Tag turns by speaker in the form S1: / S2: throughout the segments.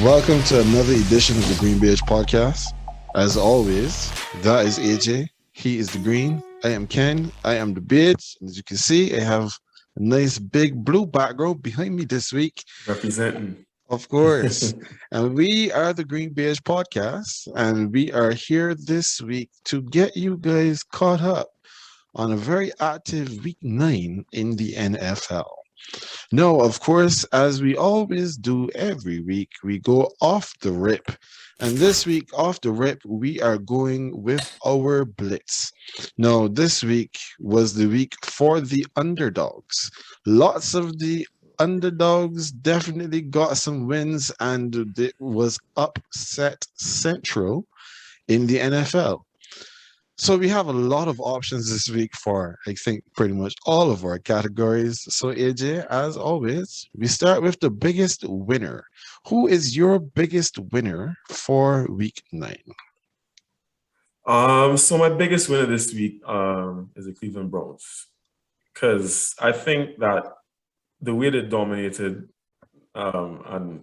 S1: Welcome to another edition of the GreenBaje podcast. As always, that is AJ. He is the green. I am Ken. I am the beige. As you can see, I have a nice big blue background behind me this week.
S2: Representing.
S1: Of course. And we are the GreenBaje podcast. And we are here this week to get you guys caught up on a very active week 9 in the NFL. No, of course, as we always do every week, we go off the rip. And this week, off the rip, we are going with our Blitz. Now, this week was the week for the underdogs. Lots of the underdogs definitely got some wins, and it was upset central in the NFL. So we have a lot of options this week for, I think, pretty much all of our categories. So AJ, as always, we start with the biggest winner. Who is your biggest winner for week 9?
S2: So my biggest winner this week is the Cleveland Browns, because I think that the way they dominated and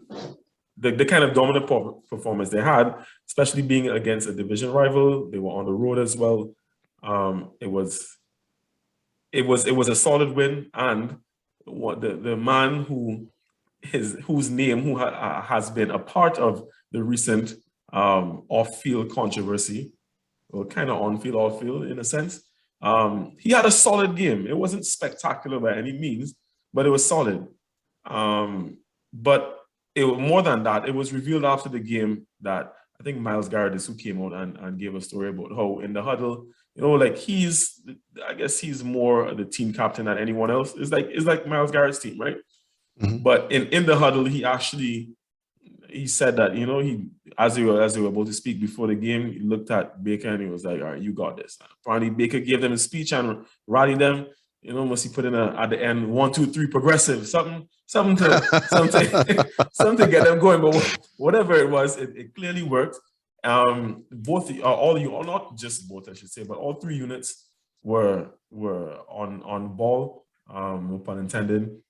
S2: the kind of dominant performance they had, especially being against a division rival, they were on the road as well. It was a solid win, and what the man whose name has been a part of the recent off-field controversy, well, kind of on-field, off-field in a sense. He had a solid game. It wasn't spectacular by any means, but it was solid. But more than that, it was revealed after the game that I think Myles Garrett is who came out and gave a story about how in the huddle, like I guess he's more the team captain than anyone else. It's like Myles Garrett's team, right?
S1: Mm-hmm.
S2: But in the huddle, he said that, he as they were about to speak before the game, he looked at Baker and he was like, all right, you got this. Apparently Baker gave them a speech and rallied them. Must he put in at the end 1, 2, 3 progressive, something to get them going. But whatever it was, it clearly worked. Not just both, I should say, but all 3 units were on ball, no pun intended.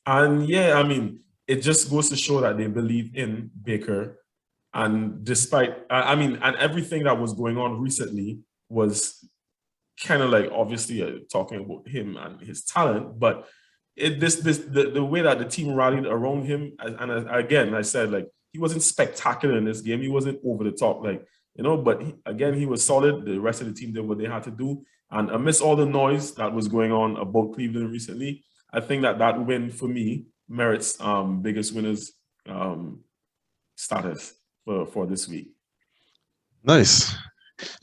S2: And yeah, I mean, it just goes to show that they believe in Baker. And despite, and everything that was going on recently was kind of like obviously talking about him and his talent, but the way that the team rallied around him, again, I said, like, he wasn't spectacular in this game. He wasn't over the top, but he was solid. The rest of the team did what they had to do. And amidst all the noise that was going on about Cleveland recently, I think that win for me merits biggest winners status for this week.
S1: Nice.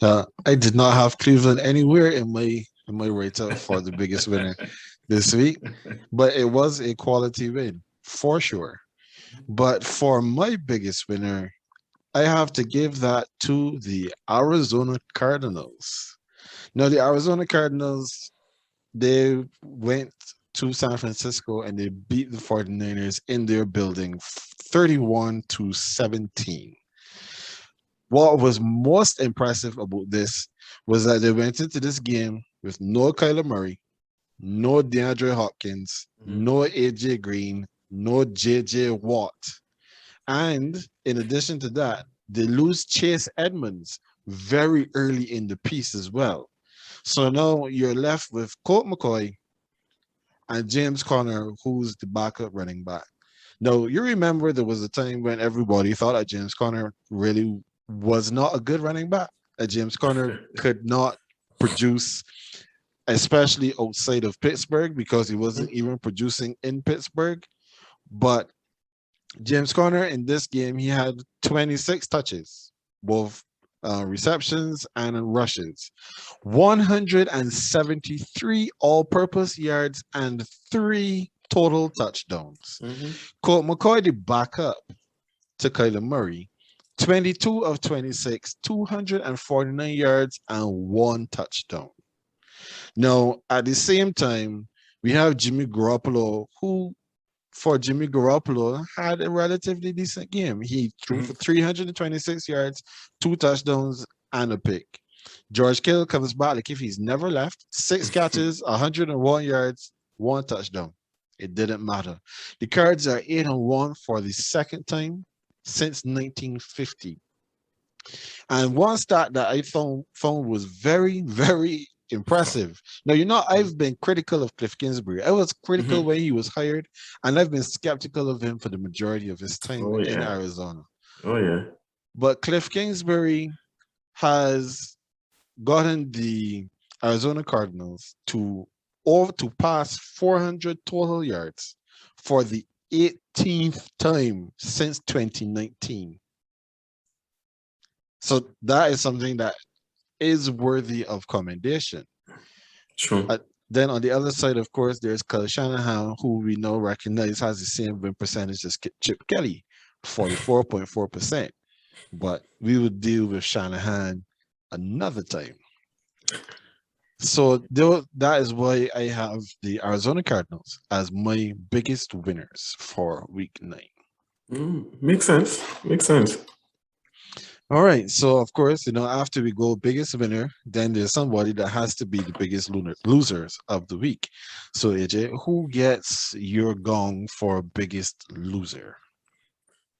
S1: I did not have Cleveland anywhere in my write-up for the biggest winner this week, but it was a quality win for sure. But for my biggest winner, I have to give that to the Arizona Cardinals. Now, the Arizona Cardinals, they went to San Francisco and they beat the 49ers in their building 31-17. What was most impressive about this was that they went into this game with no Kyler Murray, no DeAndre Hopkins, no AJ Green, no JJ Watt. And in addition to that, they lose Chase Edmonds very early in the piece as well. So now you're left with Colt McCoy and James Conner, who's the backup running back. Now, you remember there was a time when everybody thought that James Conner really was not a good running back. James Conner could not produce, especially outside of Pittsburgh, because he wasn't even producing in Pittsburgh. But James Conner in this game, he had 26 touches, both receptions and rushes, 173 all-purpose yards, and 3 total touchdowns. Colt McCoy, the backup to Kyler Murray, 22 of 26, 249 yards, and 1 touchdown. Now, at the same time, we have Jimmy Garoppolo, who, for Jimmy Garoppolo, had a relatively decent game. He threw for 326 yards, 2 touchdowns, and a pick. George Kittle comes back like if he's never left. 6 catches, 101 yards, 1 touchdown. It didn't matter. The Cards are 8-1 for the second time since 1950. And one stat that I found was very, very impressive. Now, I've been critical of Cliff Kingsbury. I was critical when he was hired, and I've been skeptical of him for the majority of his time
S2: Oh
S1: in
S2: yeah.
S1: Arizona.
S2: Oh yeah.
S1: But Cliff Kingsbury has gotten the Arizona Cardinals to pass 400 total yards for the 18th time since 2019. So that is something that is worthy of commendation.
S2: True.
S1: Then on the other side, of course, there's Kyle Shanahan, who we know recognize has the same win percentage as Chip Kelly, 44.4%. But we would deal with Shanahan another time. So that is why I have the Arizona Cardinals as my biggest winners for Week 9.
S2: Makes sense. Makes sense.
S1: All right. So, of course, after we go biggest winner, then there's somebody that has to be the biggest losers of the week. So, AJ, who gets your gong for biggest loser?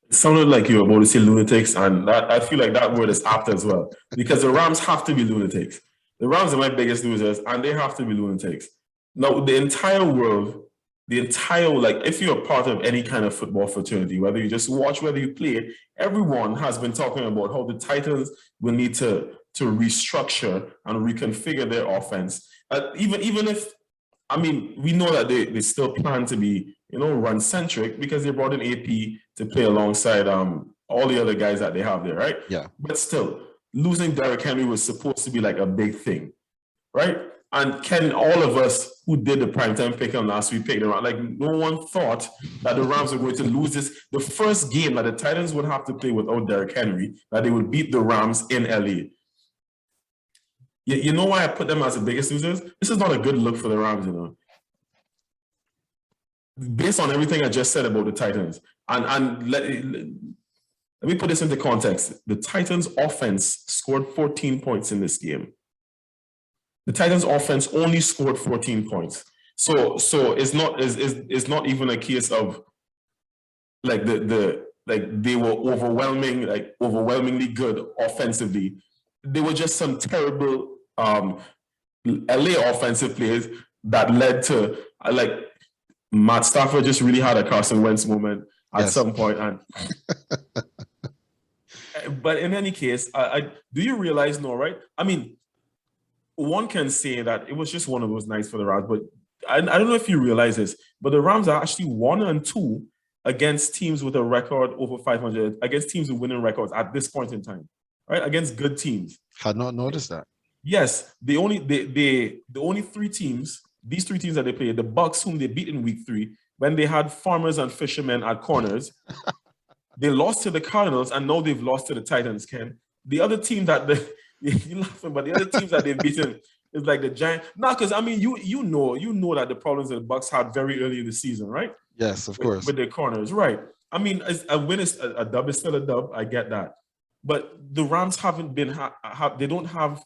S2: It sounded like you were about to say lunatics, and that I feel like that word is apt as well because the Rams have to be lunatics. The Rams are my biggest losers, and they have to be lunatics. Now, the entire world, if you're a part of any kind of football fraternity, whether you just watch, whether you play, everyone has been talking about how the Titans will need to restructure and reconfigure their offense. Even if, we know that they still plan to be, run centric because they brought in AP to play alongside all the other guys that they have there, right?
S1: Yeah.
S2: But still, losing Derrick Henry was supposed to be like a big thing, right? And Ken, all of us who did the primetime pick on last week picked around, like no one thought that the Rams were going to lose this. The first game that the Titans would have to play without Derrick Henry, that they would beat the Rams in LA. You know why I put them as the biggest losers? This is not a good look for the Rams, Based on everything I just said about the Titans. And let me put this into context. The Titans offense scored 14 points in this game. The Titans offense only scored 14 points. So it's not even a case of like they were overwhelmingly good offensively. They were just some terrible LA offensive plays that led to Matt Stafford just really had a Carson Wentz moment at some point. And but in any case, do you realize no, right? One can say that it was just one of those nights for the Rams, but I don't know if you realize this, but the Rams are actually 1-2 against teams with a record over 500, against teams with winning records at this point in time, right? Against good teams.
S1: Had not noticed that.
S2: Yes, the only three teams, these three teams that they played, the Bucks, whom they beat in week 3, when they had farmers and fishermen at corners, they lost to the Cardinals, and now they've lost to the Titans, Ken. The other team that you're laughing, but the other teams that they've beaten is like the Giants. No, because you know that the problems that the Bucks had very early in the season, right?
S1: Yes, of course.
S2: With their corners, right? A win is a dub is still a dub. I get that, but the Rams haven't been they don't have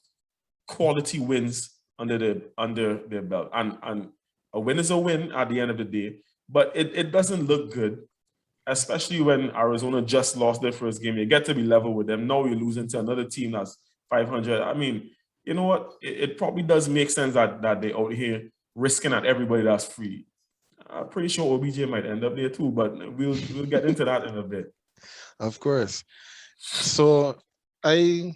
S2: quality wins under their belt, and a win is a win at the end of the day. But it doesn't look good, especially when Arizona just lost their first game. You get to be level with them. Now you're losing to another team that's 500. You know what? It probably does make sense that they're out here risking at everybody that's free. I'm pretty sure OBJ might end up there too, but we'll get into that in a bit.
S1: Of course. So I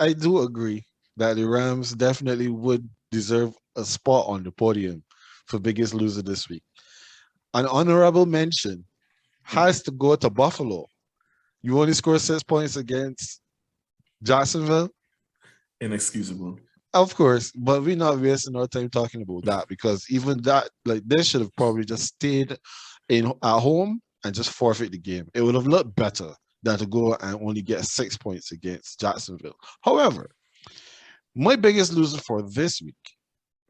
S1: do agree that the Rams definitely would deserve a spot on the podium for biggest loser this week. An honorable mention has to go to Buffalo. You only scored 6 points against Jacksonville.
S2: Inexcusable.
S1: Of course, but we're not wasting our time talking about that, because even that, they should have probably just stayed at home and just forfeit the game. It would have looked better than to go and only get 6 points against Jacksonville. However, my biggest loser for this week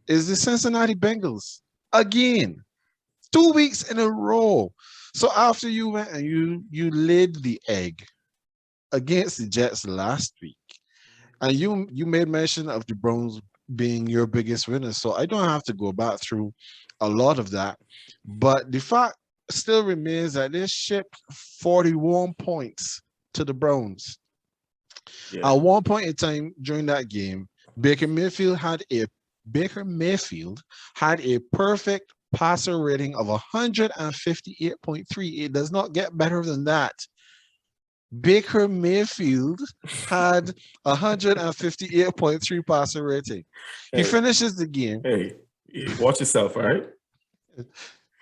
S1: is the Cincinnati Bengals. Again, 2 weeks in a row. So after you went and you laid the egg against the Jets last week, and you made mention of the Browns being your biggest winner, so I don't have to go back through a lot of that. But the fact still remains that they shipped 41 points to the Browns.
S2: Yeah.
S1: At one point in time during that game, Baker Mayfield had a perfect passer rating of 158.3. It does not get better than that. Baker Mayfield had 158.3 passer rating. He finishes the game.
S2: Hey, watch yourself, all right?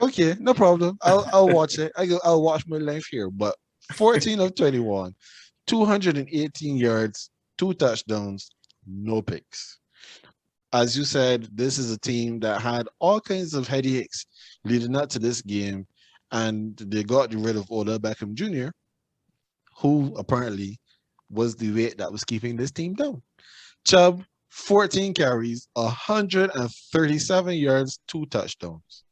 S1: Okay, no problem. I'll watch it. I'll watch my life here. But 14 of 21, 218 yards, 2 touchdowns, no picks. As you said, this is a team that had all kinds of headaches leading up to this game, and they got rid of Odell Beckham Jr., who apparently was the weight that was keeping this team down. Chubb, 14 carries, 137 yards, 2 touchdowns.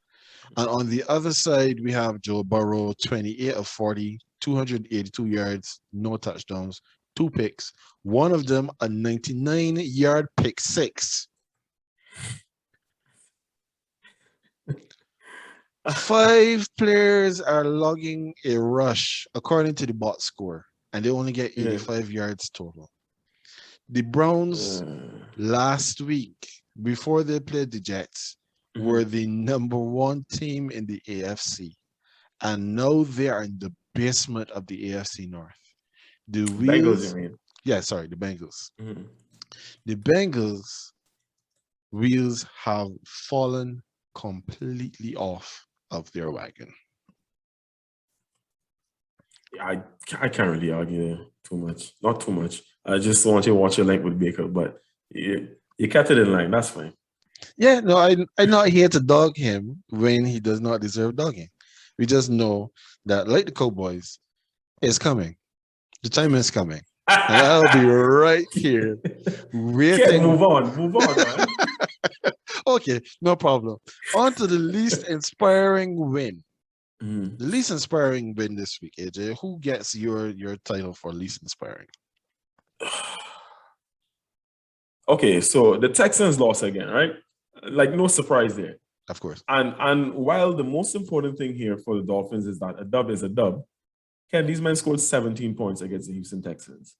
S1: And on the other side, we have Joe Burrow, 28 of 40, 282 yards, no touchdowns, 2 picks. One of them a 99-yard pick 6. 5 players are logging a rush according to the box score, and they only get 85 yards total. The Browns last week, before they played the Jets, were the #1 team in the AFC, and now they are in the basement of the AFC North. The
S2: Bengals, you mean?
S1: Yeah, sorry, the Bengals. The Bengals wheels have fallen completely off of their wagon.
S2: I can't really argue too much. Not too much. I just want you to watch your link with Baker, but you kept it in line. That's fine.
S1: Yeah, no, I'm not here to dog him when he does not deserve dogging. We just know that, like the Cowboys, it's coming. The time is coming. And I'll be right here waiting.
S2: Move on, man.
S1: Okay, no problem. On to the least inspiring win. The least inspiring win this week, AJ. Who gets your title for least inspiring?
S2: Okay, so the Texans lost again, right? Like, no surprise there.
S1: Of course.
S2: And while the most important thing here for the Dolphins is that a dub is a dub, Ken, these men scored 17 points against the Houston Texans.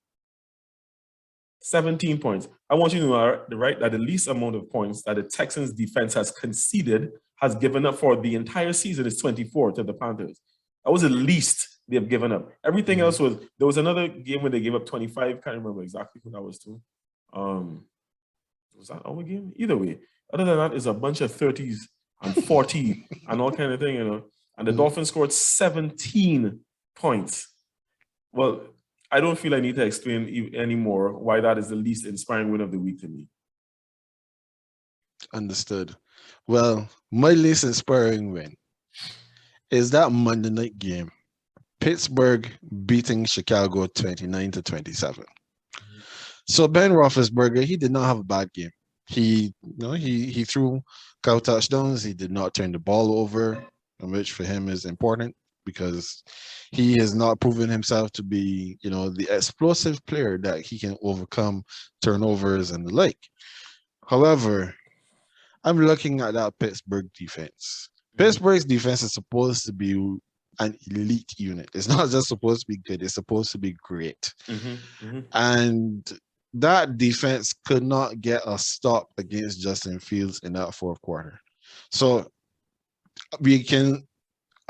S2: 17 points. I want you to know, right, that the least amount of points that the Texans defense has conceded, has given up for the entire season is 24 to the Panthers. That was the least they've given up. Everything else was, there was another game where they gave up 25. Can't remember exactly who that was to. Was that our game? Either way. Other than that, it's a bunch of 30s and 40 and all kind of thing, you know. And the Dolphins scored 17 points. Well, I don't feel I need to explain anymore why that is the least inspiring win of the week to me.
S1: Understood. Well, my least inspiring win is that Monday night game. Pittsburgh beating Chicago 29-27. So Ben Roethlisberger, he did not have a bad game. He threw couple touchdowns. He did not turn the ball over, which for him is important because he has not proven himself to be, the explosive player that he can overcome turnovers and the like. However, I'm looking at that Pittsburgh defense. Pittsburgh's defense is supposed to be an elite unit. It's not just supposed to be good. It's supposed to be great. And that defense could not get a stop against Justin Fields in that fourth quarter. So we can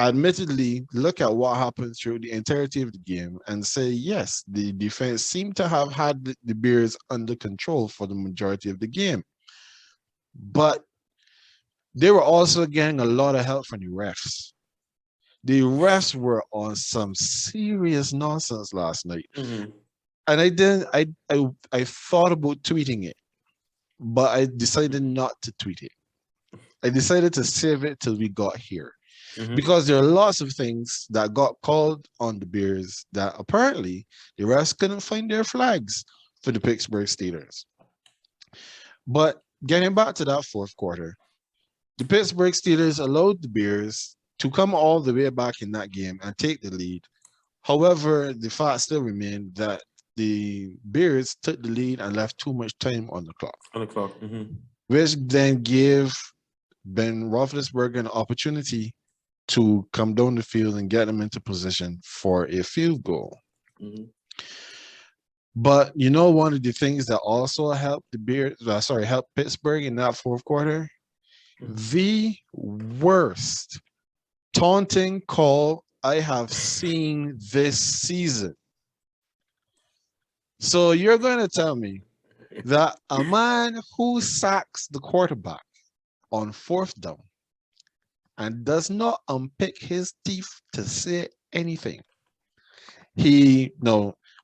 S1: admittedly look at what happened through the entirety of the game and say, yes, the defense seemed to have had the Bears under control for the majority of the game. But they were also getting a lot of help from the refs. The refs were on some serious nonsense last night. And I thought about tweeting it, but I decided not to tweet it. I decided to save it till we got here. Because there are lots of things that got called on the Bears that apparently the refs couldn't find their flags for the Pittsburgh Steelers. But getting back to that fourth quarter, the Pittsburgh Steelers allowed the Bears to come all the way back in that game and take the lead. However, the fact still remained that the Bears took the lead and left too much time on the clock. Which then gave Ben Roethlisberger an opportunity to come down the field and get them into position for a field goal.
S2: Mm-hmm.
S1: But you know, one of the things that also helped helped Pittsburgh in that fourth quarter, the worst taunting call I have seen this season. So you're going to tell me that a man who sacks the quarterback on fourth down and does not unpick his teeth to say anything.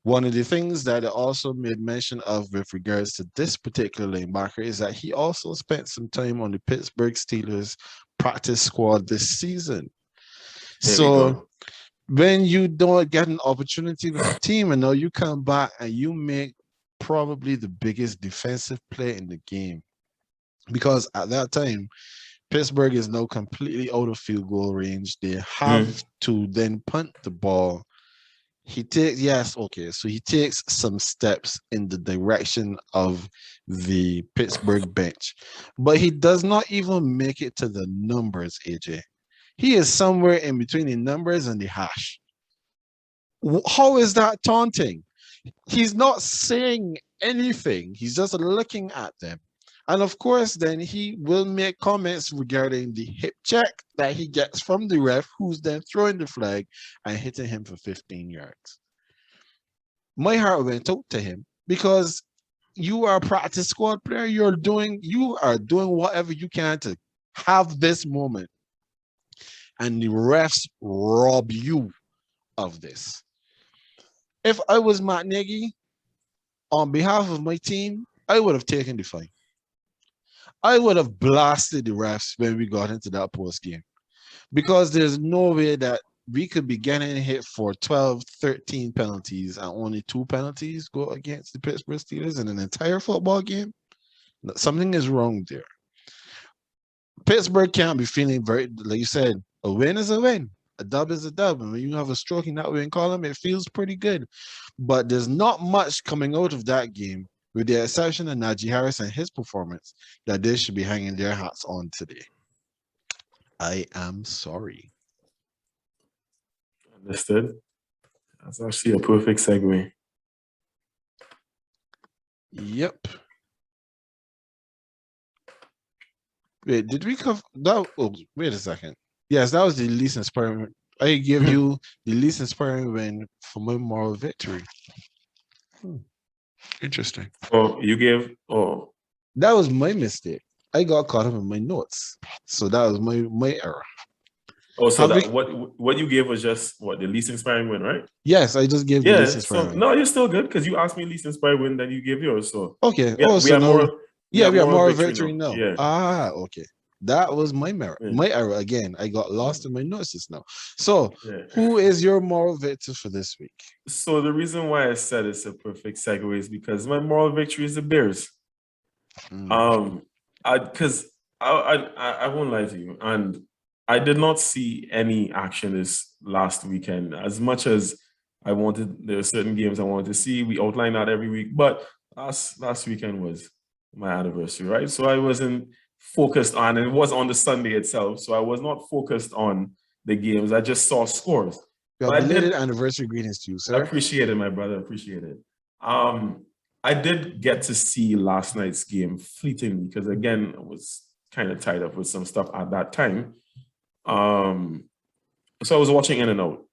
S1: One of the things that I also made mention of with regards to this particular linebacker is that he also spent some time on the Pittsburgh Steelers practice squad this season. So when you don't get an opportunity with the team and now you come back and you make probably the biggest defensive play in the game, because at that time, Pittsburgh is now completely out of field goal range. They have to then punt the ball. He takes some steps in the direction of the Pittsburgh bench, but he does not even make it to the numbers, AJ. He is somewhere in between the numbers and the hash. How is that taunting? He's not saying anything. He's just looking at them. And of course, then he will make comments regarding the hip check that he gets from the ref, who's then throwing the flag and hitting him for 15 yards. My heart went out to him because you are a practice squad player. You are doing whatever you can to have this moment. And the refs rob you of this. If I was Matt Nagy, on behalf of my team, I would have taken the fine. I would have blasted the refs when we got into that post game, because there's no way that we could be getting hit for 12, 13 penalties and only 2 penalties go against the Pittsburgh Steelers in an entire football game. Something is wrong there. Pittsburgh can't be feeling very, like you said, a win is a win. A dub is a dub. And when you have a stroke in that win column, it feels pretty good. But there's not much coming out of that game, with the exception of Najee Harris and his performance, that they should be hanging their hats on today. I am sorry.
S2: Understood. That's actually a perfect segue.
S1: Yep. Wait, did we cover that? Oh, wait a second. Yes, that was the least inspiring. I gave you the least inspiring win for my moral victory. Interesting.
S2: Oh, you gave. Oh,
S1: that was my mistake. I got caught up in my notes, so that was my error.
S2: Oh, so what you gave was just the least inspiring win, right?
S1: Yes, I just gave the least inspiring win.
S2: No, you're still good because you asked me least inspiring win, then you gave yours. So
S1: okay.
S2: We have
S1: more victory now. Yeah. Okay. That was my error.
S2: Yeah.
S1: My error again. I got lost in my notes just now. So, who is your moral victor for this week?
S2: So the reason why I said it's a perfect segue is because my moral victory is the Bears. Because I won't lie to you, and I did not see any action this last weekend. As much as I wanted, there are certain games I wanted to see. We outline that every week, but last weekend was my anniversary, right? So I wasn't focused on, and it was on the Sunday itself, so I was not focused on the games. I just saw scores.
S1: Belated anniversary greetings to you, sir.
S2: Appreciate it, my brother. Appreciate it. I did get to see last night's game fleetingly because, again, I was kind of tied up with some stuff at that time. So I was watching in and out.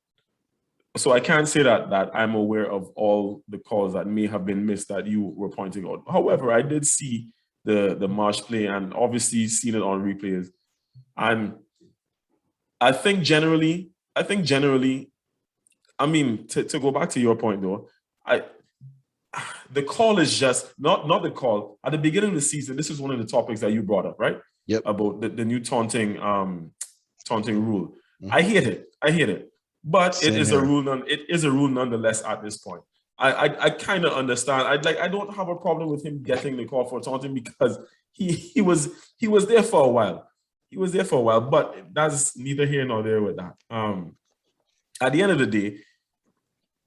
S2: So I can't say that I'm aware of all the calls that may have been missed that you were pointing out. However, I did see the Marsh play and obviously seen it on replays. And I think generally, I mean, to go back to your point though, the call is just not the call. At the beginning of the season, this is one of the topics that you brought up, right?
S1: Yep.
S2: About the new taunting rule. Mm-hmm. I hate it. But Same it is here. It is a rule nonetheless at this point. I kind of understand. I don't have a problem with him getting the call for taunting because he was there for a while. But that's neither here nor there with that. At the end of the day,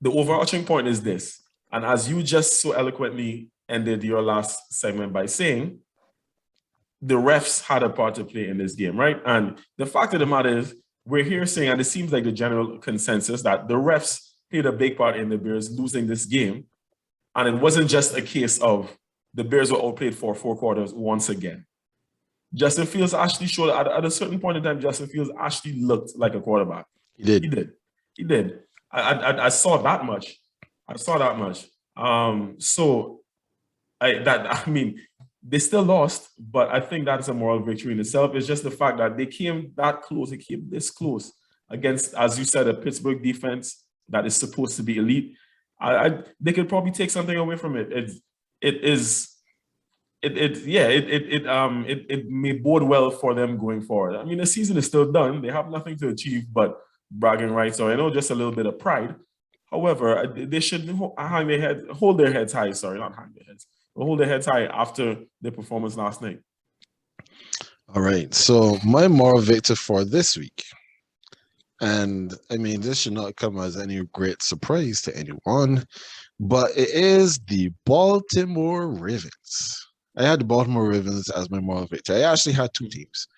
S2: the overarching point is this, and as you just so eloquently ended your last segment by saying, the refs had a part to play in this game, right? And the fact of the matter is, we're here saying, and it seems like the general consensus, that the refs played a big part in the Bears losing this game. And it wasn't just a case of the Bears were outplayed for 4 quarters once again. Justin Fields actually showed, at a certain point in time, Justin Fields actually looked like a quarterback.
S1: He did.
S2: He did. I saw that much. They still lost, but I think that's a moral victory in itself. It's just the fact that they came that close. They came this close against, as you said, a Pittsburgh defense that is supposed to be elite. They could probably take something away from it. It may bode well for them going forward. I mean, the season is still done. They have nothing to achieve but bragging rights, or I know just a little bit of pride. However, they should hold their heads high. Sorry, not hang their heads. Hold their heads high after their performance last night.
S1: All right. So my moral victory for this week, and I mean, this should not come as any great surprise to anyone, but it is the Baltimore Ravens. I had the Baltimore Ravens as my moral victory. I actually had 2 teams,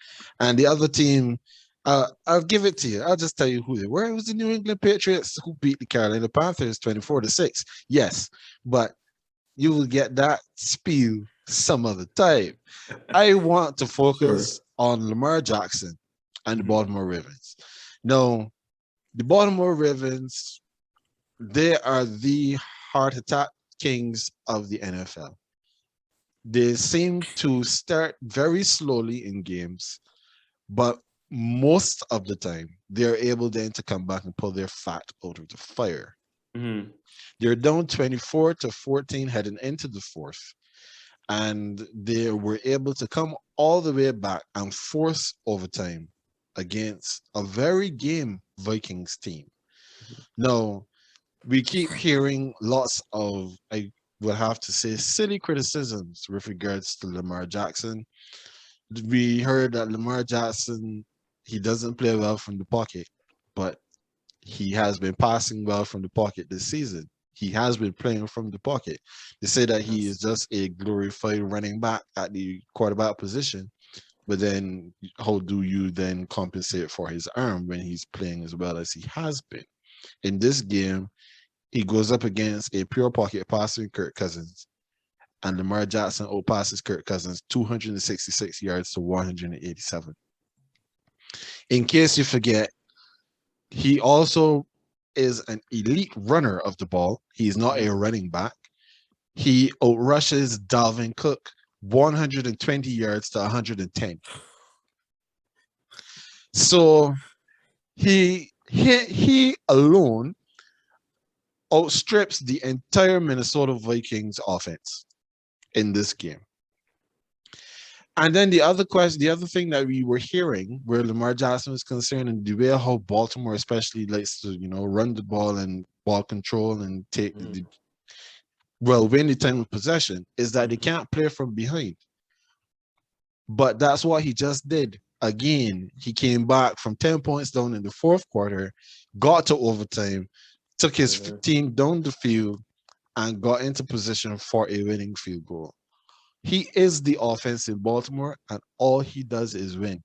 S1: and the other team, I'll give it to you. I'll just tell you who they were. It was the New England Patriots who beat the Carolina Panthers 24-6. Yes, but you will get that spiel some other time. I want to focus on Lamar Jackson and the Baltimore Ravens. Now, the Baltimore Ravens, they are the heart attack kings of the NFL. They seem to start very slowly in games, but most of the time, they're able then to come back and pull their fat out of the fire.
S2: Mm-hmm.
S1: They're down 24-14 heading into the 4th, and they were able to come all the way back and force overtime against a very game Vikings team. Now, we keep hearing lots of, I will have to say, silly criticisms with regards to Lamar Jackson. We heard that Lamar Jackson, he doesn't play well from the pocket, but he has been passing well from the pocket this season. He has been playing from the pocket. They say that he is just a glorified running back at the quarterback position, but then how do you then compensate for his arm when he's playing as well as he has been? In this game, he goes up against a pure pocket passer, Kirk Cousins, and Lamar Jackson outpasses Kirk Cousins 266 yards to 187. In case you forget, he also is an elite runner of the ball. He's not a running back. He outrushes Dalvin Cook 120 yards to 110. So he alone outstrips the entire Minnesota Vikings offense in this game. And then the other thing that we were hearing where Lamar Jackson was concerned, and the way how Baltimore especially likes to, run the ball and ball control and win the time of possession, is that they can't play from behind. But that's what he just did. Again, he came back from 10 points down in the 4th quarter, got to overtime, took his team down the field, and got into position for a winning field goal. He is the offense in Baltimore, and all he does is win.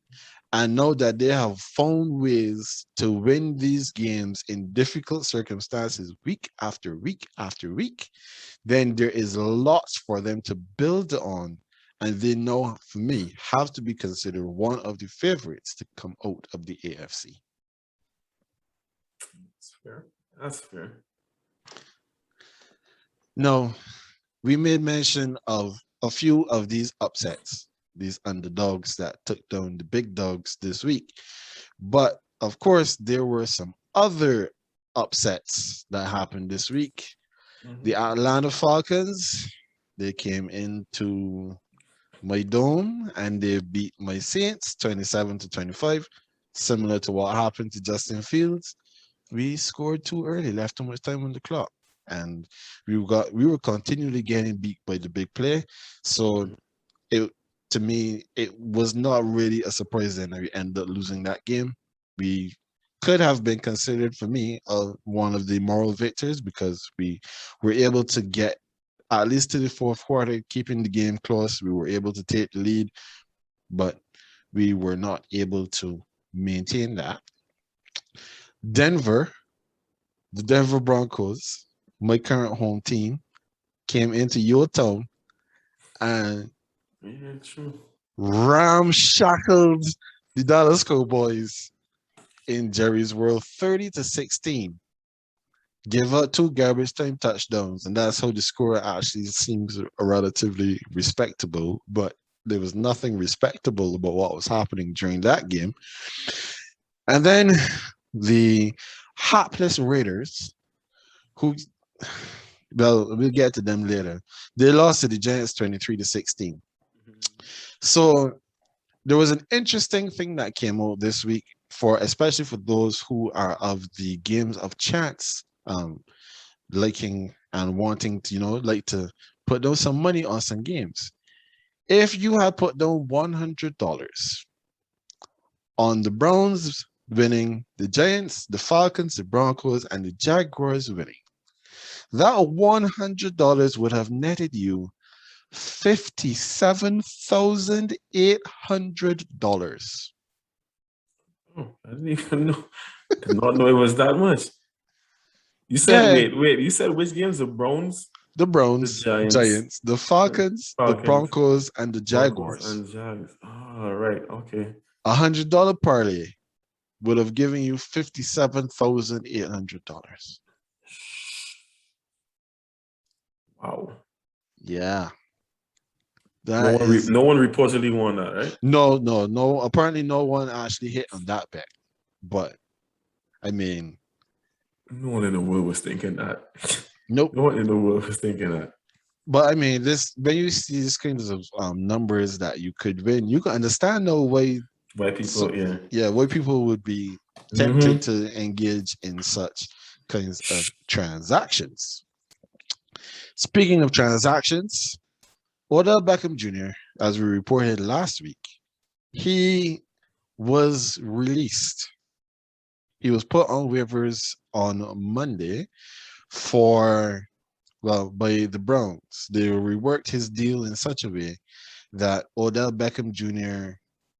S1: And now that they have found ways to win these games in difficult circumstances week after week after week, then there is lots for them to build on. And they now, for me, have to be considered one of the favorites to come out of the AFC.
S2: That's fair.
S1: Now, we made mention of a few of these upsets, these underdogs that took down the big dogs this week. But, of course, there were some other upsets that happened this week. Mm-hmm. The Atlanta Falcons, they came into my dome and they beat my Saints 27-25, similar to what happened to Justin Fields. We scored too early, left too much time on the clock, and we were continually getting beat by the big play. So to me, it was not really a surprise that we ended up losing that game. We could have been considered, for me, one of the moral victors, because we were able to get at least to the 4th quarter, keeping the game close. We were able to take the lead, but we were not able to maintain that. Denver, the Denver Broncos, my current home team, came into your town and
S2: Yeah, true.
S1: ramshackled the Dallas Cowboys in Jerry's World 30-16. Give up 2 garbage time touchdowns, and that's how the score actually seems relatively respectable. But there was nothing respectable about what was happening during that game. And then the hapless Raiders, who, well, we'll get to them later. They lost to the Giants 23-16. So there was an interesting thing that came out this week especially for those who are of the games of chance, liking and wanting to, like to put down some money on some games. If you had put down $100 on the Browns winning, the Giants, the Falcons, the Broncos, and the Jaguars winning, that $100 would have netted you $57,800.
S2: Oh, I didn't even know. Did not know it was that much. You said,
S1: Yeah,
S2: wait. You said which games? The Browns,
S1: the
S2: the
S1: Browns,
S2: Giants,
S1: Giants, the Falcons, the
S2: Falcons,
S1: Broncos, and the
S2: Broncos,
S1: Jaguars.
S2: and Jags. Oh, right. Okay.
S1: $100 parlay would have given you $57,800.
S2: Wow.
S1: Yeah.
S2: No
S1: That
S2: one,
S1: is
S2: no one reportedly won that, right?
S1: no. Apparently, no one actually hit on that bet. But I mean,
S2: No one in the world was thinking that.
S1: nope.
S2: No one in the world was thinking that.
S1: But I mean, this when you see these kinds of numbers that you could win, you can understand no way.
S2: Why people,
S1: Yeah, why people would be tempted to engage in such kinds of transactions. Speaking of transactions, Odell Beckham Jr., as we reported last week, he was released. He was put on waivers on Monday by the Browns. They reworked his deal in such a way that Odell Beckham Jr.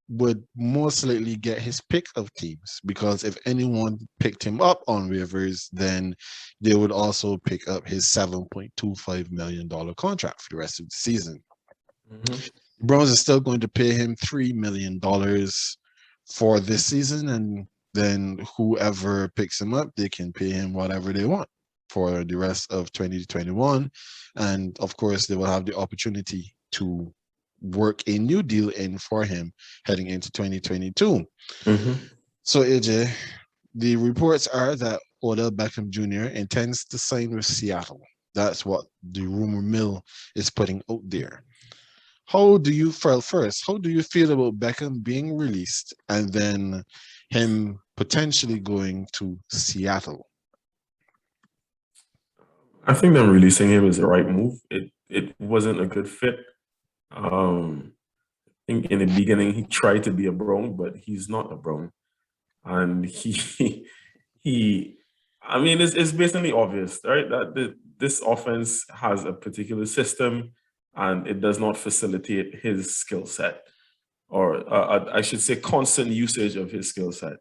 S1: would most likely get his pick of teams, because if anyone picked him up on waivers, then they would also pick up his $7.25 million contract for the rest of the season. The Browns are still going to pay him $3 million for this season, and then whoever picks him up, they can pay him whatever they want for the rest of 2021. And of course, they will have the opportunity to work a new deal in for him heading into 2022. So, AJ, the reports are that Odell Beckham Jr. intends to sign with Seattle. That's what the rumor mill is putting out there. How do you feel about Beckham being released and then him potentially going to Seattle?
S2: I think them releasing him is the right move. It wasn't a good fit. In the beginning, he tried to be a Brown, but he's not a Brown, and I mean, it's basically obvious, right? That this offense has a particular system, and it does not facilitate his skill set, or I should say, constant usage of his skill set.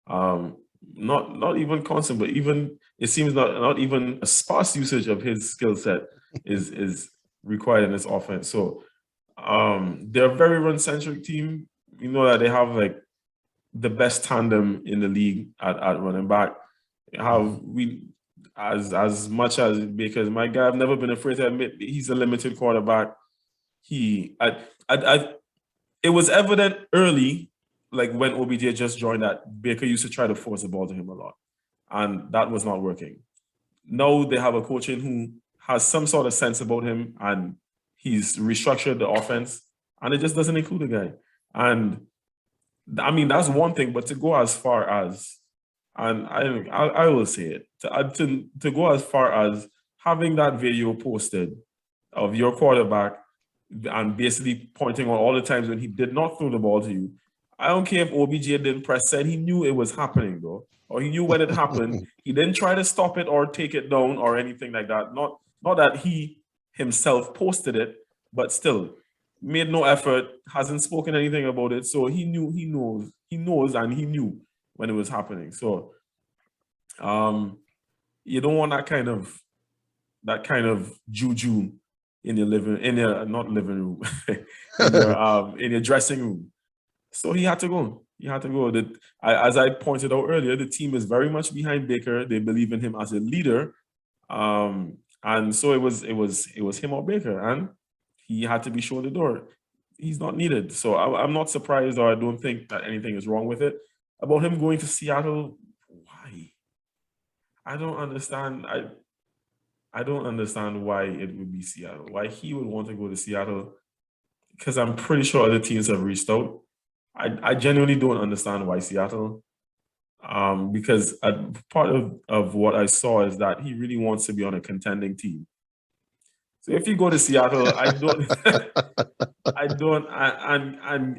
S2: Not even constant, but even it seems not even a sparse usage of his skill set is required in this offense. So they're a very run-centric team. You know that they have like the best tandem in the league at running back. As much as Baker's my guy, I've never been afraid to admit he's a limited quarterback. It was evident early, like when OBJ just joined, that Baker used to try to force the ball to him a lot, and that was not working. Now they have a coach in who has some sort of sense about him, and he's restructured the offense, and it just doesn't include the guy. And I mean, that's one thing, but to go as far as, and I will say it, to go as far as having that video posted of your quarterback and basically pointing on all the times when he did not throw the ball to you. I don't care if OBJ didn't press send. He knew it was happening, though, or he knew when it happened. He didn't try to stop it or take it down or anything like that. Not that he himself posted it, but still made no effort, hasn't spoken anything about it. So he knows, and he knew when it was happening. So You don't want that kind of juju in your not living room, in your dressing room. So he had to go. He had to go. As I pointed out earlier, the team is very much behind Baker. They believe in him as a leader, and so it was him or Baker, and he had to be shown the door. He's not needed. So I'm not surprised, or I don't think that anything is wrong with it. About him going to Seattle, why? I don't understand. I don't understand why it would be Seattle. Why he would want to go to Seattle? Because I'm pretty sure other teams have reached out. I genuinely don't understand why Seattle. Because part of what I saw is that he really wants to be on a contending team. So if you go to Seattle, I don't,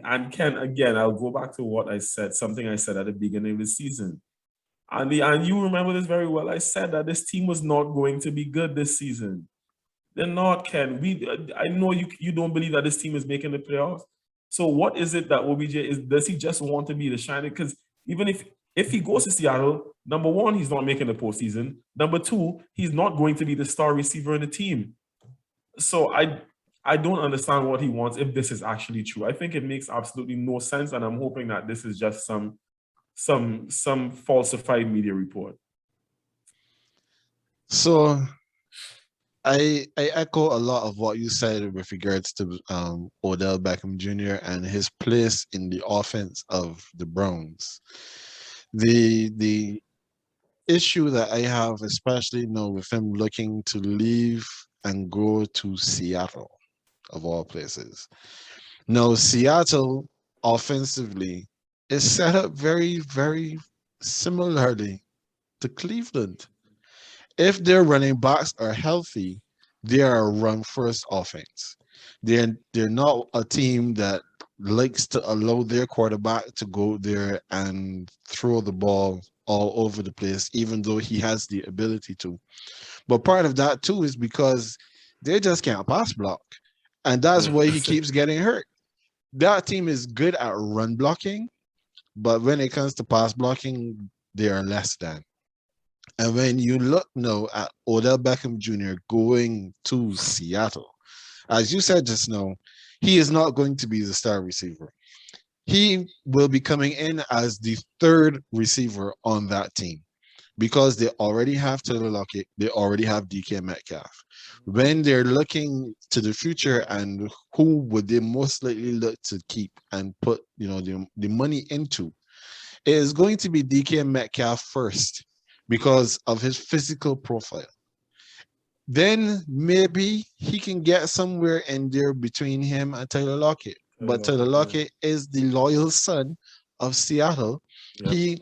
S2: and Ken, again, I'll go back to what I said, something I said at the beginning of the season. And you remember this very well. I said that this team was not going to be good this season. They're not, Ken. I know you don't believe that this team is making the playoffs. So what is it that OBJ is? Does he just want to be the shiner? Because even if he goes to Seattle, number one, he's not making the postseason. Number two, he's not going to be the star receiver in the team. So I don't understand what he wants if this is actually true. I think it makes absolutely no sense, and I'm hoping that this is just some falsified media report.
S1: So I echo a lot of what you said with regards to Odell Beckham Jr. and his place in the offense of the Browns. The issue that I have, especially now with him looking to leave and go to Seattle, of all places. Now, Seattle offensively is set up very, very similarly to Cleveland. If their running backs are healthy, they are a run-first offense. They're not a team that likes to allow their quarterback to go there and throw the ball all over the place, even though he has the ability to. But part of that too is because they just can't pass block. And that's why he keeps getting hurt. That team is good at run blocking, but when it comes to pass blocking, they are less than. And when you look now at Odell Beckham Jr. going to Seattle, as you said just now, he is not going to be the star receiver. He will be coming in as the third receiver on that team because they already have Taylor Lockett, they already have DK Metcalf. When they're looking to the future and who would they most likely look to keep and put the money into, it is going to be DK Metcalf first because of his physical profile. Then maybe he can get somewhere in there between him and Tyler Lockett. But Tyler Lockett is the loyal son of Seattle. Yep. He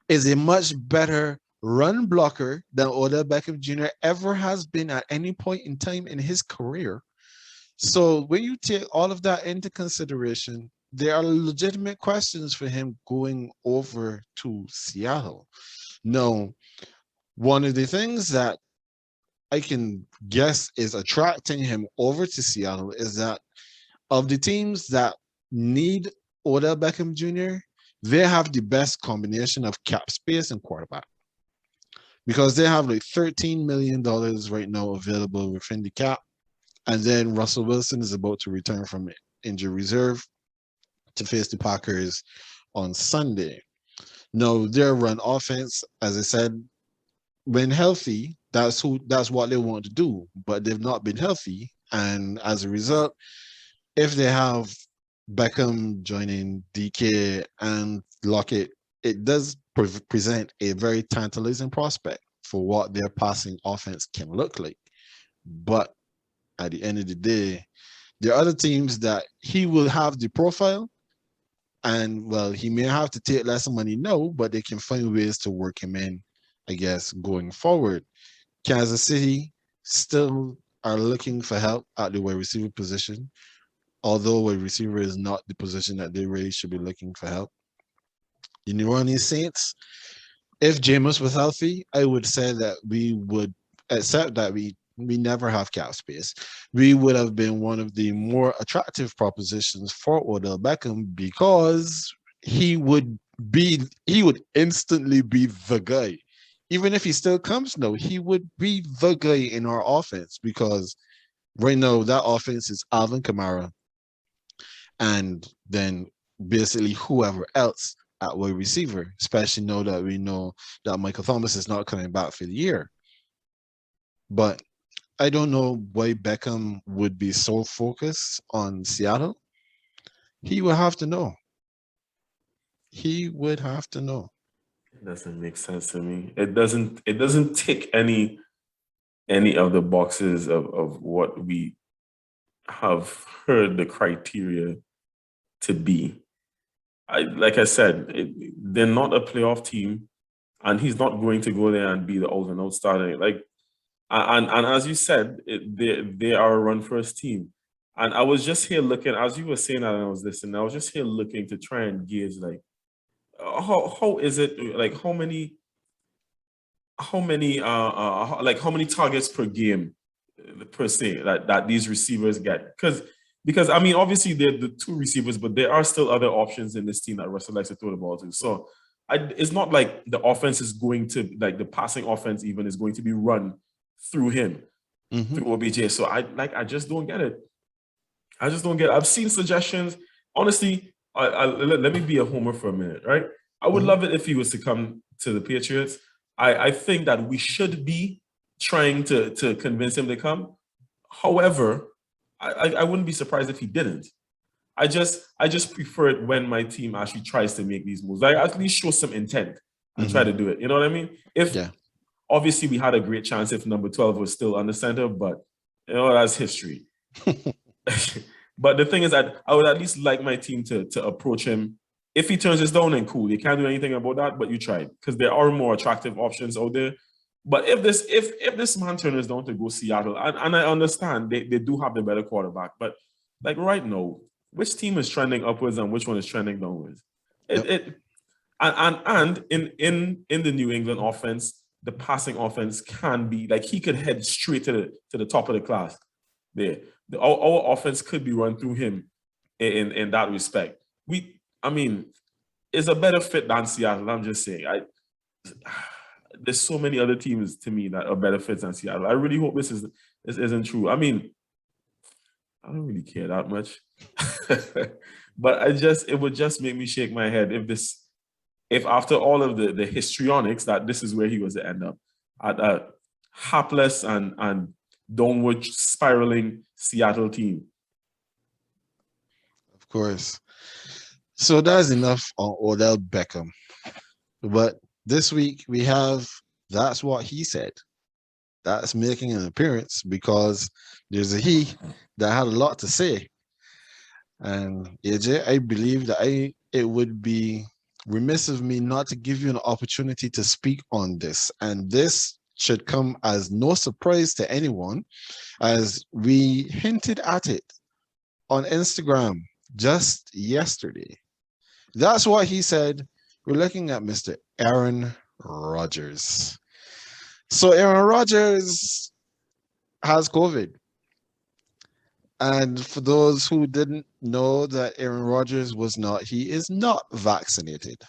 S1: is a much better run blocker than Odell Beckham Jr. ever has been at any point in time in his career. So when you take all of that into consideration, there are legitimate questions for him going over to Seattle. Now, one of the things that I can guess is attracting him over to Seattle is that of the teams that need Odell Beckham Jr., they have the best combination of cap space and quarterback because they have like $13 million right now available within the cap. And then Russell Wilson is about to return from injury reserve to face the Packers on Sunday. Now, their run offense, as I said, when healthy, that's what they want to do, but they've not been healthy. And as a result, if they have Beckham joining DK and Lockett, it does present a very tantalizing prospect for what their passing offense can look like. But at the end of the day, there are other teams that he will have the profile, and well, he may have to take less money now, but they can find ways to work him in, I guess, going forward. Kansas City still are looking for help at the wide receiver position, although wide receiver is not the position that they really should be looking for help. The New Orleans Saints, if Jameis was healthy, I would say that we would accept that we never have cap space. We would have been one of the more attractive propositions for Odell Beckham because he would he would instantly be the guy. Even if he still comes, no, he would be the guy in our offense because right now that offense is Alvin Kamara and then basically whoever else at wide receiver, especially now that we know that Michael Thomas is not coming back for the year. But I don't know why Beckham would be so focused on Seattle. He would have to know. He would have to know.
S2: It doesn't make sense to me. It doesn't tick any of the boxes of what we have heard the criteria to be. Like I said, they're not a playoff team, and he's not going to go there and be the out and out starter. Like, and as you said, they are a run first team. And I was just here looking, as you were saying that, and I was listening. I was just here looking to try and gauge like how is it, like how many like how many targets per game per se that these receivers get, because I mean obviously they're the two receivers, but there are still other options in this team that Russell likes to throw the ball to. So it's not like the offense is going to, like the passing offense even is going to be run through him, through OBJ. So I just don't get it. I just don't get it. I've seen suggestions. Honestly, let me be a homer for a minute, right? I would love it if he was to come to the Patriots. I think that we should be trying to convince him to come. However, I wouldn't be surprised if he didn't. I just prefer it when my team actually tries to make these moves. Like at least show some intent and try to do it. You know what I mean? Obviously we had a great chance if number 12 was still on the center, but you know, that's history. But the thing is that I would at least like my team to approach him. If he turns this down, then cool. You can't do anything about that, but you tried, because there are more attractive options out there. But if this man turns down to go Seattle, and I understand they do have the better quarterback, but like right now, which team is trending upwards and which one is trending downwards? And in the New England offense, the passing offense can be like he could head straight to the top of the class. There, our offense could be run through him in that respect. I mean, it's a better fit than Seattle. I'm just saying. There's so many other teams to me that are better fits than Seattle. I really hope this isn't true. I mean, I don't really care that much, but it would just make me shake my head if after all of the histrionics that this is where he was to end up, at a hapless and downward spiraling Seattle team.
S1: Of course. So that's enough on Odell Beckham. But this week we have That's What He Said. That's making an appearance because there's a he that had a lot to say. And AJ, I believe that it would be remiss of me not to give you an opportunity to speak on this. And this should come as no surprise to anyone, as we hinted at it on Instagram just yesterday. That's what he said. We're looking at Mr. Aaron Rodgers. So Aaron Rodgers has COVID. And for those who didn't know that Aaron Rodgers he is not vaccinated.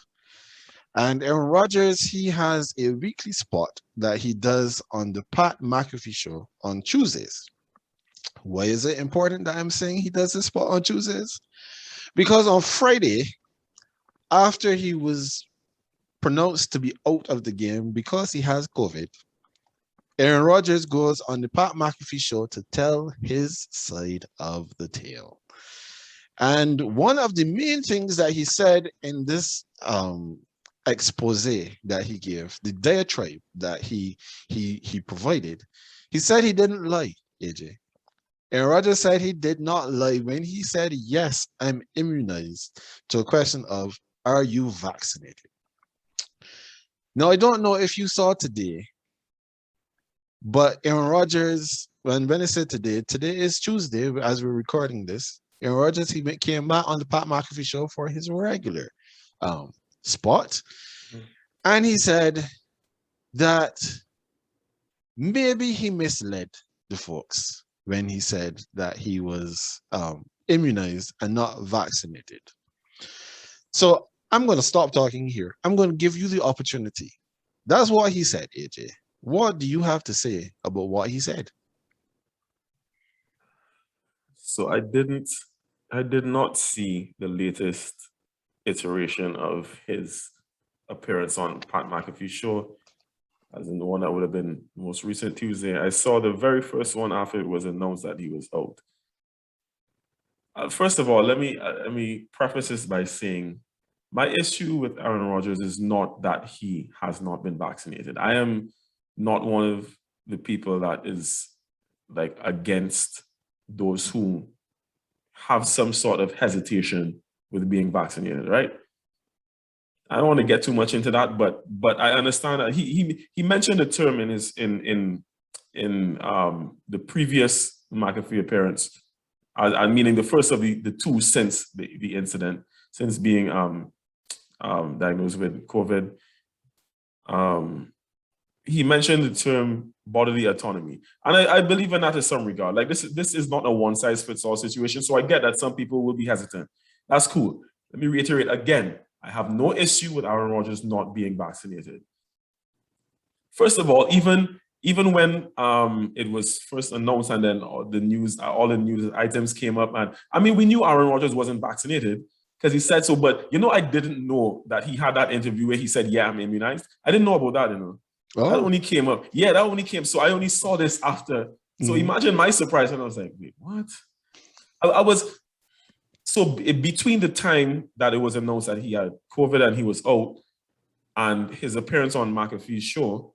S1: And Aaron Rodgers, he has a weekly spot that he does on the Pat McAfee show on Tuesdays. Why is it important that I'm saying he does this spot on Tuesdays? Because on Friday, after he was pronounced to be out of the game because he has COVID, Aaron Rodgers goes on the Pat McAfee show to tell his side of the tale. And one of the main things that he said in this expose that he gave, the diatribe that he provided, he said he didn't lie, AJ. Aaron Rodgers said he did not lie when he said, yes, I'm immunized, to a question of, are you vaccinated? Now, I don't know if you saw today, but Aaron Rodgers, when I said today is Tuesday as we're recording this, Aaron Rodgers, he came back on the Pat McAfee show for his regular spot. And he said that maybe he misled the folks when he said that he was immunized and not vaccinated. So I'm going to stop talking here. I'm going to give you the opportunity. That's what he said, AJ. What do you have to say about what he said?
S2: So I did not see the latest iteration of his appearance on Pat McAfee's show, as in the one that would have been most recent Tuesday. I saw the very first one after it was announced that he was out. First of all, let me preface this by saying my issue with Aaron Rodgers is not that he has not been vaccinated. I am not one of the people that is like against those who have some sort of hesitation with being vaccinated, right? I don't want to get too much into that, but I understand that he mentioned a term in his in the previous McAfee appearance, meaning the first of the two since the incident, since being diagnosed with COVID. He mentioned the term bodily autonomy, and I believe in that to some regard. Like this is not a one size fits all situation, so I get that some people will be hesitant. That's cool. Let me reiterate again. I have no issue with Aaron Rodgers not being vaccinated. First of all, even when it was first announced and then all the news items came up, and I mean, we knew Aaron Rodgers wasn't vaccinated because he said so, but I didn't know that he had that interview where he said, yeah, I'm immunized. I didn't know about that,
S1: Oh.
S2: That only came up. Yeah, that only came. So I only saw this after. So imagine my surprise. And I was like, wait, what? I was, so between the time that it was announced that he had COVID and he was out and his appearance on McAfee's show,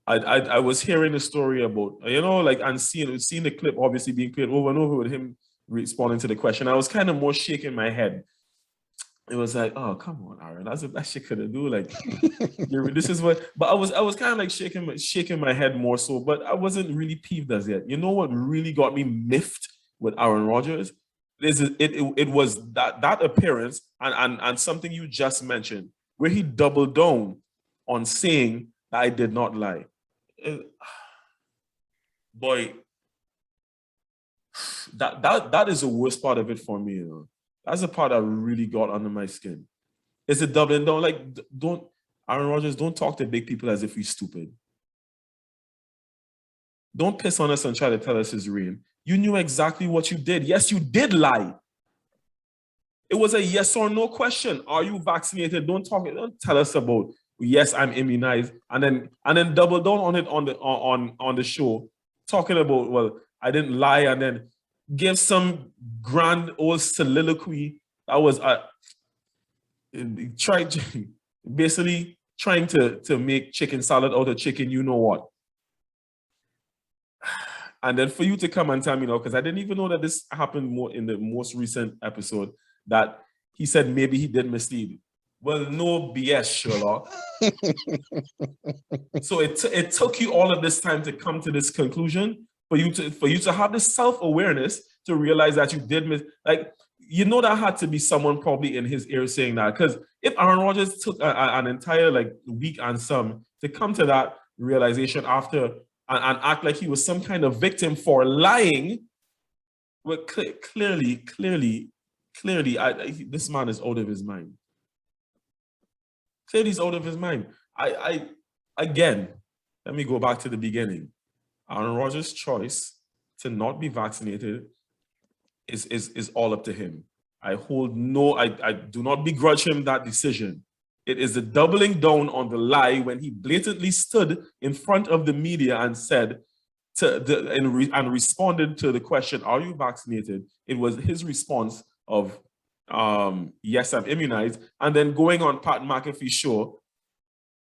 S2: I was hearing the story about, like, and seeing the clip obviously being played over and over with him responding to the question. I was kind of more shaking my head. It was like, oh, come on, Aaron, that's what that shit could do. Like, this is what. But I was kind of like shaking my head more so. But I wasn't really peeved as yet. You know what really got me miffed with Aaron Rodgers? It was that appearance and something you just mentioned where he doubled down on saying that I did not lie. Boy, that is the worst part of it for me. That's the part that really got under my skin. It's a doubling down. Like, Aaron Rodgers, don't talk to big people as if we're stupid. Don't piss on us and try to tell us it's real. You knew exactly what you did. Yes, you did lie. It was a yes or no question. Are you vaccinated? Don't tell us about, yes, I'm immunized, and then double down on it on the show, talking about, well, I didn't lie, and then give some grand old soliloquy that was basically trying to make chicken salad out of chicken, you know what. And then for you to come and tell me, because I didn't even know that this happened more in the most recent episode, that he said maybe he did mislead. Well, no BS, Sherlock. So it took you all of this time to come to this conclusion, for you to have this self-awareness to realize that you did that had to be someone probably in his ear saying that. Because if Aaron Rodgers took an entire week and some to come to that realization after and act like he was some kind of victim for lying, well, clearly, this man is out of his mind. Clearly, he's out of his mind. Again, let me go back to the beginning. Aaron Rodgers' choice to not be vaccinated is all up to him. I do not begrudge him that decision. It is the doubling down on the lie when he blatantly stood in front of the media and said and responded to the question, are you vaccinated? It was his response of, yes, I'm immunized. And then going on Pat McAfee's show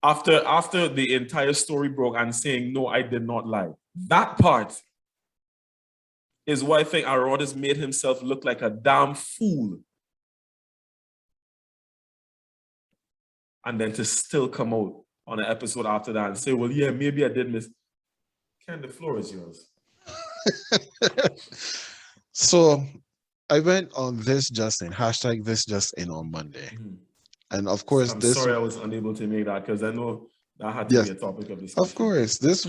S2: after the entire story broke and saying, no, I did not lie. That part is why I think Aaron Rodgers made himself look like a damn fool. And then to still come out on an episode after that and say, well, yeah, maybe I did miss. Ken, the floor is yours.
S1: So I went on this just in, #ThisJustIn on Monday. Mm-hmm. And of course,
S2: I'm sorry I was unable to make that because I know that had to be a topic of discussion.
S1: Of course, this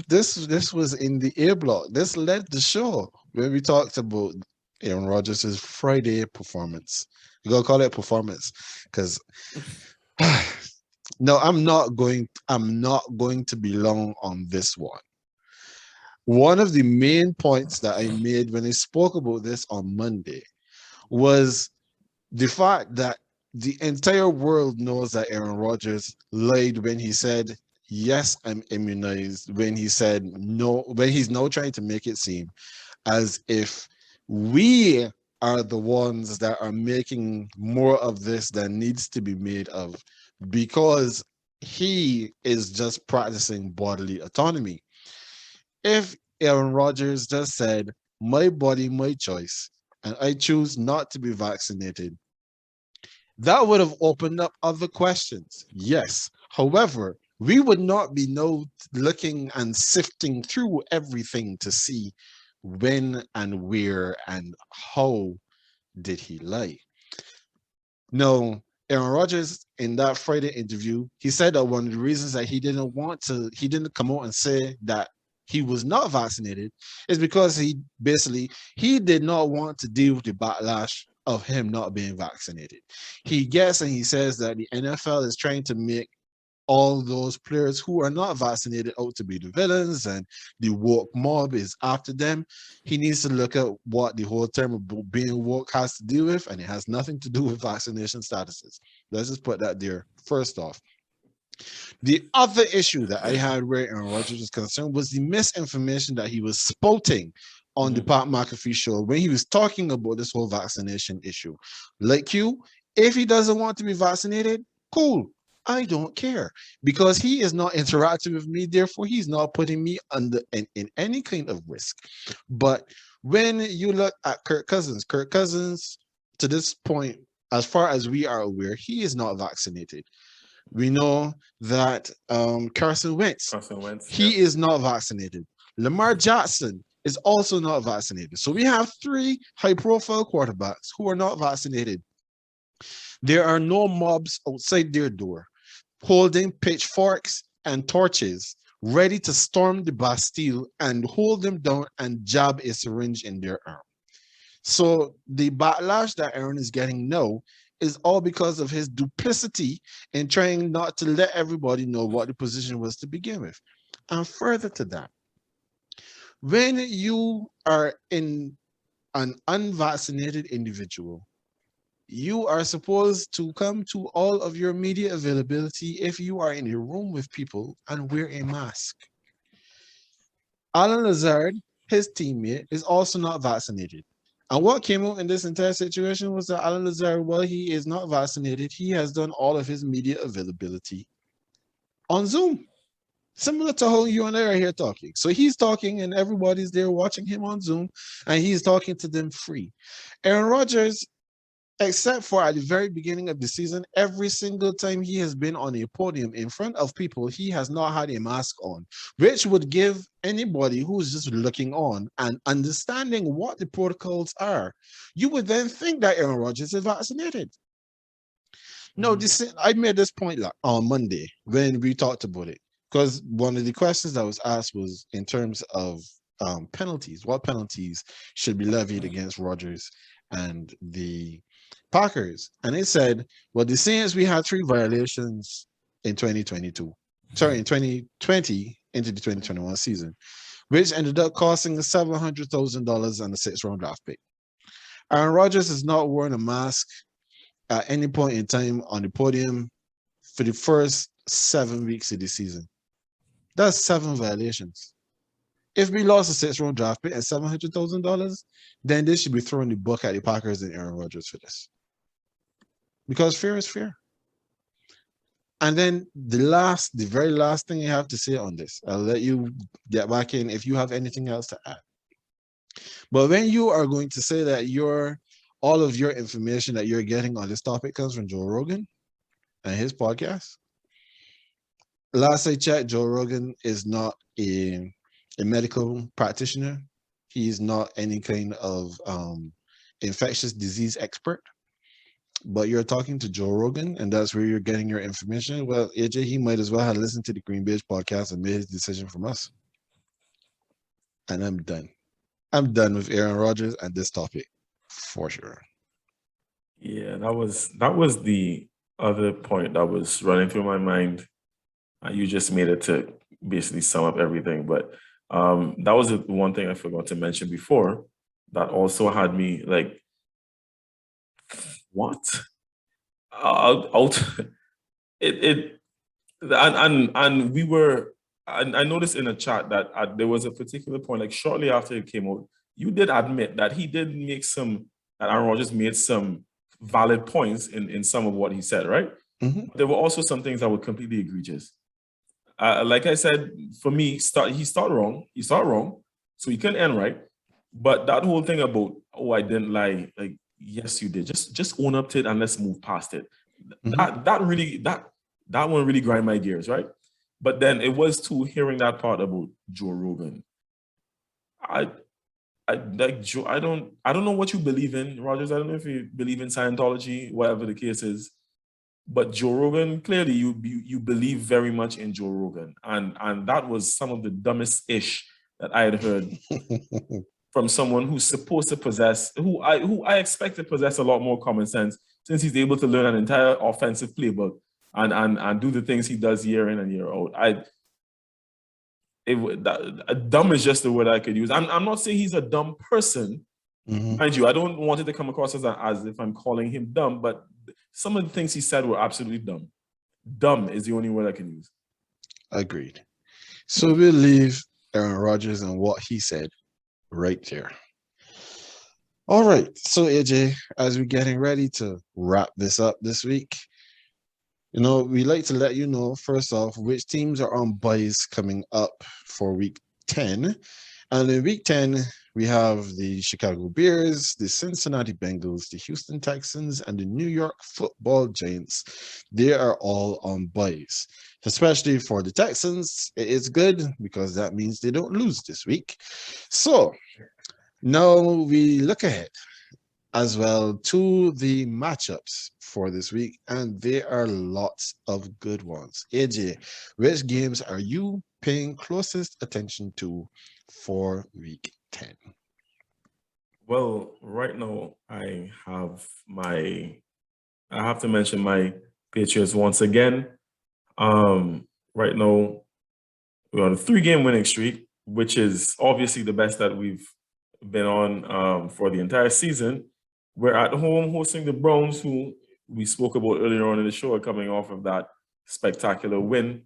S1: was in the A block. This led the show when we talked about Aaron Rodgers' Friday performance. You gotta call it performance because No, I'm not going to be long on this one. One of the main points that I made when I spoke about this on Monday was the fact that the entire world knows that Aaron Rodgers lied when he said, "Yes, I'm immunized," when he said no, when he's now trying to make it seem as if we are the ones that are making more of this than needs to be made of, because he is just practicing bodily autonomy. If Aaron Rodgers just said, "My body, my choice, and I choose not to be vaccinated," that would have opened up other questions. Yes. However, we would not be no looking and sifting through everything to see when and where and how did he lie. No, Aaron Rodgers in that Friday interview, he said that one of the reasons that he didn't come out and say that he was not vaccinated is because he did not want to deal with the backlash of him not being vaccinated. He gets and he says that the NFL is trying to make all those players who are not vaccinated out to be the villains and the woke mob is after them. He needs to look at what the whole term of being woke has to do with, and it has nothing to do with vaccination statuses. Let's just put that there first off. The other issue that I had where Aaron Rodgers was concerned was the misinformation that he was spouting on the Pat McAfee show when he was talking about this whole vaccination issue. Like you, if he doesn't want to be vaccinated, cool. I don't care because he is not interacting with me. Therefore, he's not putting me under in any kind of risk. But when you look at Kirk Cousins, to this point, as far as we are aware, he is not vaccinated. We know that Carson Wentz,
S2: Carson Wentz, yeah.
S1: he is not vaccinated. Lamar Jackson is also not vaccinated. So we have three high-profile quarterbacks who are not vaccinated. There are no mobs outside their door holding pitchforks and torches, ready to storm the Bastille and hold them down and jab a syringe in their arm. So the backlash that Aaron is getting now is all because of his duplicity in trying not to let everybody know what the position was to begin with. And further to that, when you are in an unvaccinated individual, you are supposed to come to all of your media availability if you are in a room with people and wear a mask. Alan Lazard, his teammate, is also not vaccinated. And what came out in this entire situation was that Alan Lazard, while he is not vaccinated, he has done all of his media availability on Zoom, similar to how you and I are here talking. So he's talking and everybody's there watching him on Zoom and he's talking to them free. Aaron Rodgers, except for at the very beginning of the season, every single time he has been on a podium in front of people, he has not had a mask on, which would give anybody who's just looking on and understanding what the protocols are, you would then think that Aaron Rodgers is vaccinated. No, I made this point on Monday when we talked about it, because one of the questions that was asked was in terms of penalties. What penalties should be levied against Rodgers and the Packers? And it said, well, the Saints, we had 3 violations in 2022. Sorry, in 2020 into the 2021 season, which ended up costing us $700,000 and a 6th-round draft pick. Aaron Rodgers is not wearing a mask at any point in time on the podium for the first 7 weeks of the season. That's 7 violations. If we lost a 6th-round draft pick at $700,000, then they should be throwing the book at the Packers and Aaron Rodgers for this. Because fair is fair. And then the very last thing you have to say on this, I'll let you get back in if you have anything else to add. But when you are going to say that all of your information that you're getting on this topic comes from Joe Rogan and his podcast, last I checked, Joe Rogan is not a medical practitioner. He's not any kind of infectious disease expert. But you're talking to Joe Rogan, and that's where you're getting your information. Well, AJ, he might as well have listened to the GreenBaje podcast and made his decision from us. And I'm done. I'm done with Aaron Rodgers and this topic for sure.
S2: Yeah, that was the other point that was running through my mind. You just made it to basically sum up everything. But that was the one thing I forgot to mention before that also had me like, what? Out. It and we were. I noticed in the chat that there was a particular point, like shortly after it came out, you did admit that he did make that Aaron Rodgers made some valid points in some of what he said, right?
S1: Mm-hmm.
S2: There were also some things that were completely egregious. Like I said, for me, he started wrong, so he couldn't end right. But that whole thing about, oh, I didn't lie, like, yes, you did. Just own up to it and let's move past it.
S1: Mm-hmm.
S2: That one really grind my gears, right? But then it was too hearing that part about Joe Rogan. I like Joe. I don't know what you believe in, Rodgers. I don't know if you believe in Scientology, whatever the case is. But Joe Rogan, clearly you believe very much in Joe Rogan. And that was some of the dumbest ish that I had heard from someone who's supposed to possess, who I expect to possess a lot more common sense, since he's able to learn an entire offensive playbook and do the things he does year in and year out. Dumb is just the word I could use. I'm not saying he's a dumb person.
S1: Mm-hmm.
S2: Mind you, I don't want it to come across as if I'm calling him dumb, but some of the things he said were absolutely dumb. Dumb is the only word I can use.
S1: Agreed. So we'll leave Aaron Rodgers and what he said right there. All right. So AJ, as we're getting ready to wrap this up this week, we like to let you know, first off, which teams are on buys coming up for week 10. And in week 10, we have the Chicago Bears, the Cincinnati Bengals, the Houston Texans, and the New York Football Giants. They are all on buys. Especially for the Texans, it is good because that means they don't lose this week. So now we look ahead as well to the matchups for this week, and there are lots of good ones. AJ, which games are you paying closest attention to for week 10?
S2: Well, right now I have to mention my Patriots once again. Right now we're on a 3-game winning streak, which is obviously the best that we've been on for the entire season. We're at home hosting the Browns, who we spoke about earlier on in the show, coming off of that spectacular win.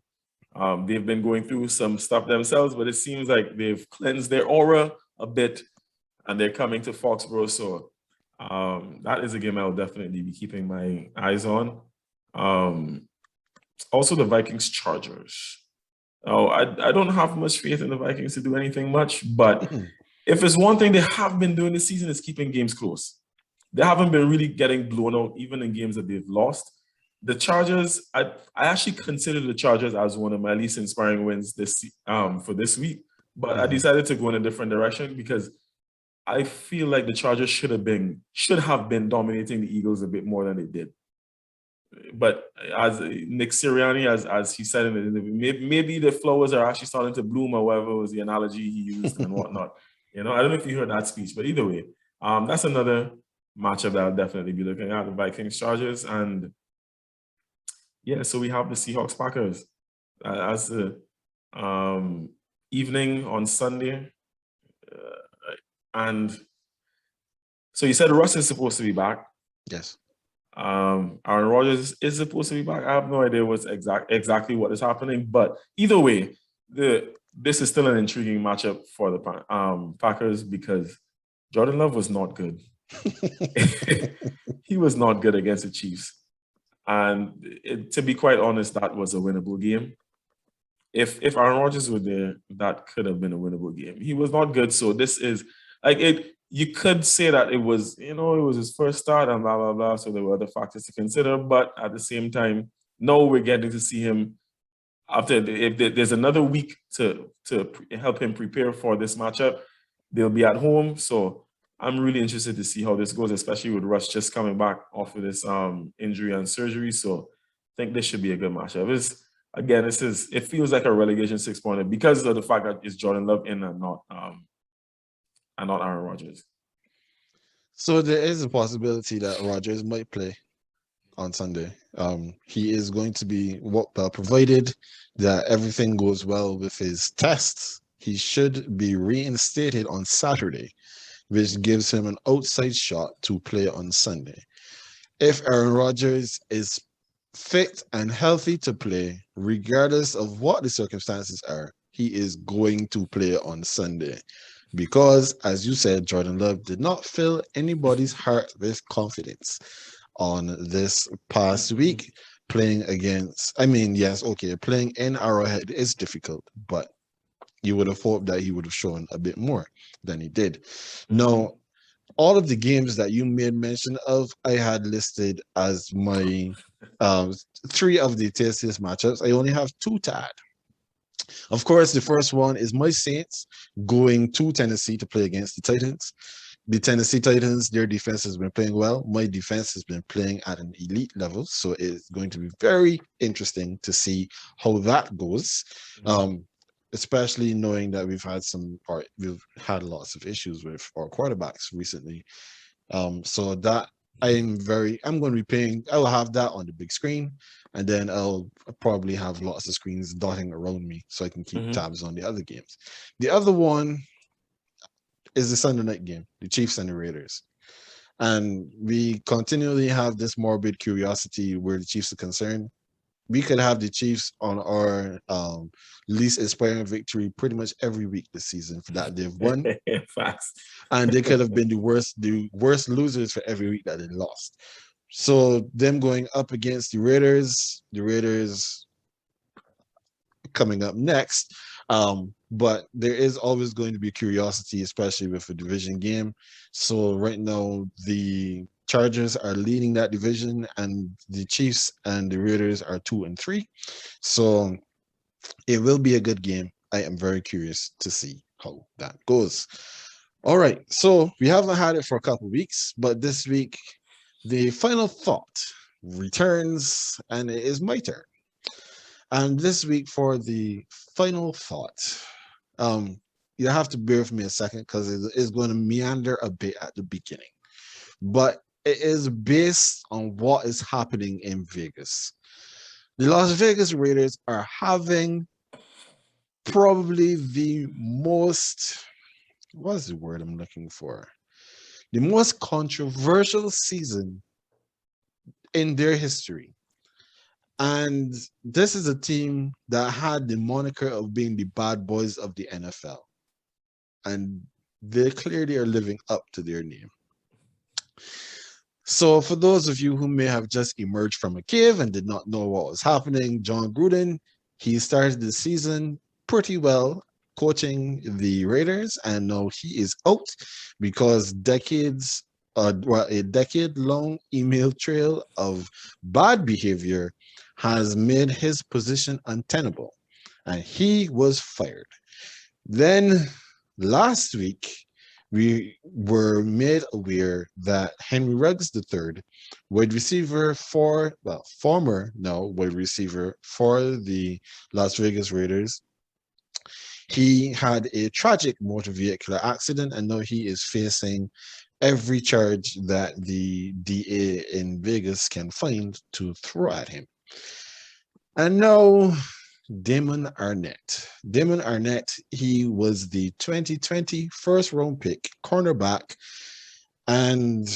S2: They've been going through some stuff themselves, but it seems like they've cleansed their aura a bit, and they're coming to Foxborough. So that is a game I'll definitely be keeping my eyes on. Also, the Vikings-Chargers. Oh, I don't have much faith in the Vikings to do anything much, but if it's one thing they have been doing this season, is keeping games close. They haven't been really getting blown out, even in games that they've lost. The Chargers, I actually consider the Chargers as one of my least inspiring wins for this week, but I decided to go in a different direction because I feel like the Chargers should have been dominating the Eagles a bit more than they did. But as Nick Sirianni, as he said in the interview, maybe the flowers are actually starting to bloom, or whatever was the analogy he used and whatnot. I don't know if you heard that speech, but either way, that's another matchup that I'll definitely be looking at, the Vikings Chargers. And yeah, so we have the Seahawks Packers as the evening on Sunday. And so you said Russ is supposed to be back.
S1: Yes.
S2: Aaron Rodgers is supposed to be back. I have no idea what's exactly what is happening, but either way, this is still an intriguing matchup for the Packers because Jordan Love was not good. He was not good against the Chiefs, and to be quite honest, that was a winnable game. If Aaron Rodgers were there, that could have been a winnable game. He was not good, so this is like it. You could say that it was, it was his first start and blah, blah, blah. So there were other factors to consider. But at the same time, no, we're getting to see him if there's another week to help him prepare for this matchup. They'll be at home. So I'm really interested to see how this goes, especially with Russ just coming back off of this injury and surgery. So I think this should be a good matchup. It feels like a relegation 6-pointer because of the fact that it's Jordan Love in and not Aaron Rodgers.
S1: So there is a possibility that Rodgers might play. on Sunday. He is going to be provided that everything goes well with his tests. He should be reinstated on Saturday, which gives him an outside shot to play on Sunday. If Aaron Rodgers is fit and healthy to play, regardless of what the circumstances are, he is going to play on Sunday. Because, as you said, Jordan Love did not fill anybody's heart with confidence on this past week playing against, I mean, yes, okay, playing in Arrowhead is difficult, but you would have hoped that he would have shown a bit more than he did. Now, all of the games that you made mention of, I had listed as my three of the tastiest matchups. I only have two to add. Of course, the first one is my Saints going to Tennessee to play against the Titans. The Tennessee Titans, their defense has been playing well. My defense has been playing at an elite level. So it's going to be very interesting to see how that goes. Especially knowing that we've had lots of issues with our quarterbacks recently. So that I'm going to be paying, I will have that on the big screen, and then I'll probably have lots of screens dotting around me so I can keep tabs on the other games. The other one is the Sunday night game, the Chiefs and the Raiders. And we continually have this morbid curiosity where the Chiefs are concerned. We could have the Chiefs on our least inspiring victory pretty much every week this season for that they've won.
S2: Facts.
S1: And they could have been the worst losers for every week that they lost. So them going up against the Raiders coming up next. But there is always going to be curiosity, especially with a division game. So right now, the Chargers are leading that division, and the Chiefs and the Raiders are 2 and 3. So it will be a good game. I am very curious to see how that goes. All right. So we haven't had it for a couple of weeks, but this week, the final thought returns, and it is my turn. And this week for the final thought, you have to bear with me a second because it is going to meander a bit at the beginning. But it is based on what is happening in Vegas. The Las Vegas Raiders are having probably the most, what is the word I'm looking for? The most controversial season in their history. And this is a team that had the moniker of being the bad boys of the NFL. And they clearly are living up to their name. So for those of you who may have just emerged from a cave and did not know what was happening, John Gruden, he started the season pretty well coaching the Raiders, and now he is out because a decade-long email trail of bad behavior has made his position untenable, and he was fired. Then last week, we were made aware that Henry Ruggs III, former wide receiver for the Las Vegas Raiders, he had a tragic motor vehicular accident, and now he is facing every charge that the DA in Vegas can find to throw at him. And now Damon Arnett. Damon Arnett, he was the 2020 first round pick cornerback, and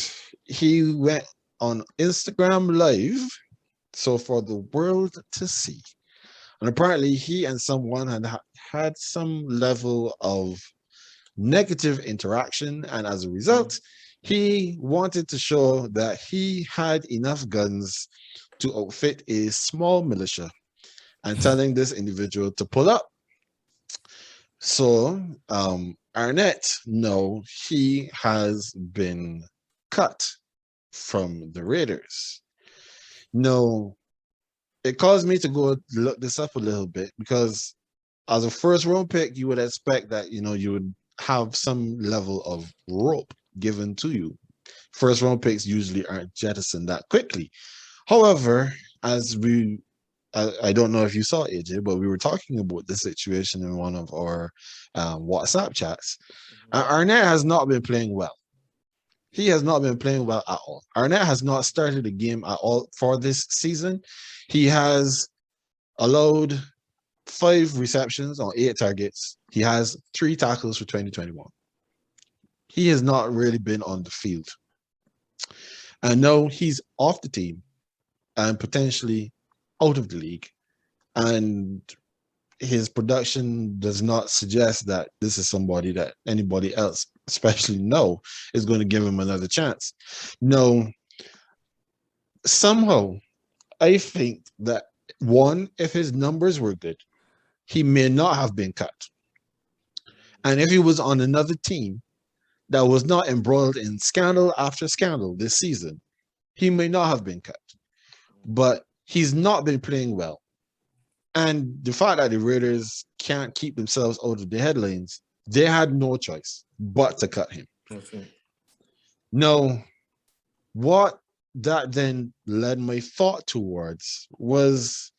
S1: he went on Instagram Live, so for the world to see. And apparently he and someone had some level of negative interaction, and as a result, he wanted to show that he had enough guns to outfit a small militia and telling this individual to pull up. So Arnett, no, he has been cut from the Raiders. No, it caused me to go look this up a little bit because as a first round pick, you would expect that, you would have some level of rope given to you. First round picks usually aren't jettisoned that quickly. However, I don't know if you saw AJ, but we were talking about this situation in one of our WhatsApp chats. Arnett has not been playing well. He has not been playing well at all. Arnett has not started a game at all for this season. He has allowed 5 receptions on 8 targets. He has 3 tackles for 2021. He has not really been on the field. And no, he's off the team and potentially out of the league. And his production does not suggest that this is somebody that anybody else, especially no, is going to give him another chance. No, somehow I think that one, if his numbers were good, he may not have been cut. And if he was on another team that was not embroiled in scandal after scandal this season, he may not have been cut. But he's not been playing well. And the fact that the Raiders can't keep themselves out of the headlines, they had no choice but to cut him.
S2: Okay.
S1: Now, what that then led my thought towards was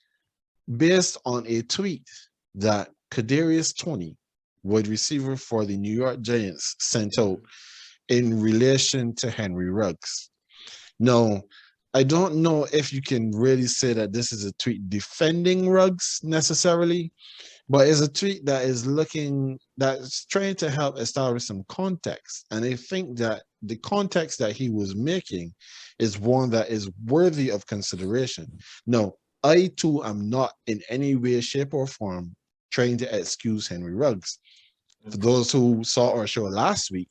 S1: based on a tweet that Kadarius Toney, wide receiver for the New York Giants, sent out in relation to Henry Ruggs. Now, I don't know if you can really say that this is a tweet defending Ruggs necessarily, but it's a tweet that is that's trying to help establish some context. And I think that the context that he was making is one that is worthy of consideration. No, I too am not in any way, shape, or form trying to excuse Henry Ruggs. For those who saw our show last week,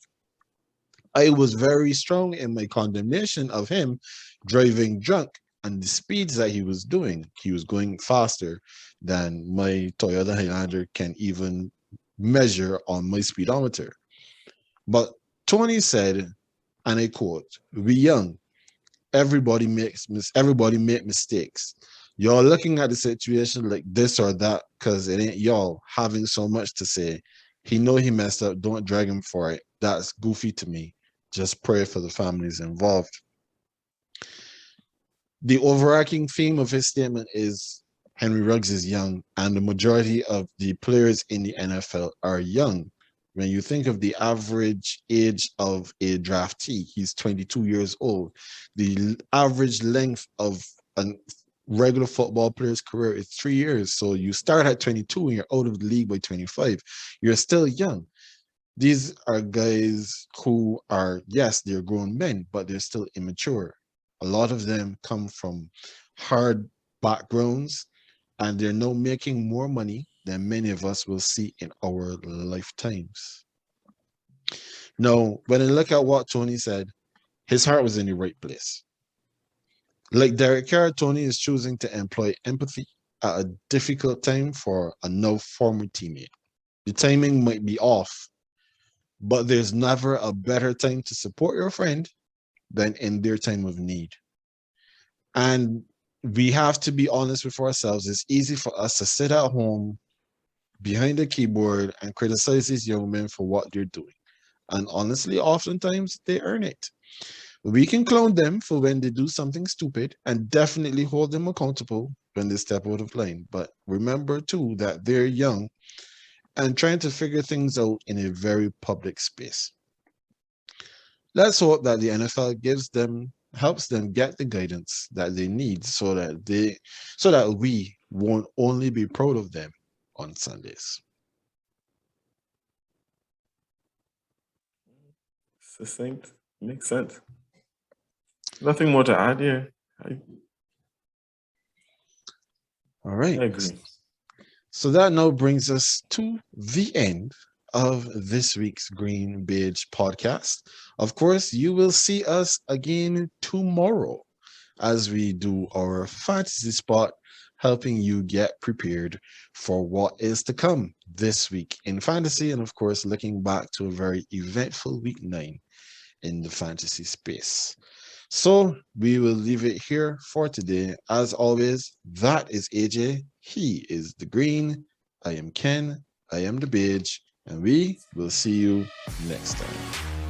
S1: I was very strong in my condemnation of him driving drunk and the speeds that he was doing. He was going faster than my Toyota Highlander can even measure on my speedometer. But Tony said, and I quote, "We young, everybody make mistakes. Y'all looking at the situation like this or that because it ain't y'all having so much to say. He know he messed up. Don't drag him for it. That's goofy to me. Just pray for the families involved." The overarching theme of his statement is Henry Ruggs is young, and the majority of the players in the NFL are young. When you think of the average age of a draftee, he's 22 years old. The average length of a regular football player's career is 3 years. So you start at 22 and you're out of the league by 25. You're still young. These are guys who are, yes, they're grown men, but they're still immature. A lot of them come from hard backgrounds, and they're now making more money than many of us will see in our lifetimes. Now, when I look at what Tony said, his heart was in the right place. Like Derek Carr, Tony is choosing to employ empathy at a difficult time for a now former teammate. The timing might be off, but there's never a better time to support your friend than in their time of need. And we have to be honest with ourselves. It's easy for us to sit at home behind the keyboard and criticize these young men for what they're doing. And honestly, oftentimes they earn it. We can clown them for when they do something stupid and definitely hold them accountable when they step out of line. But remember too that they're young and trying to figure things out in a very public space. Let's hope that the NFL helps them get the guidance that they need so that we won't only be proud of them on Sundays.
S2: Succinct. Makes sense. Nothing more to add here.
S1: All right.
S2: I agree.
S1: So that now brings us to the end of this week's GreenBaje podcast. Of course, you will see us again tomorrow as we do our fantasy spot, helping you get prepared for what is to come this week in fantasy, and of course, looking back to a very eventful week 9 in the fantasy space. So we will leave it here for today. As always, that is AJ. He is the Green. I am Ken. I am the Beige. And we will see you next time.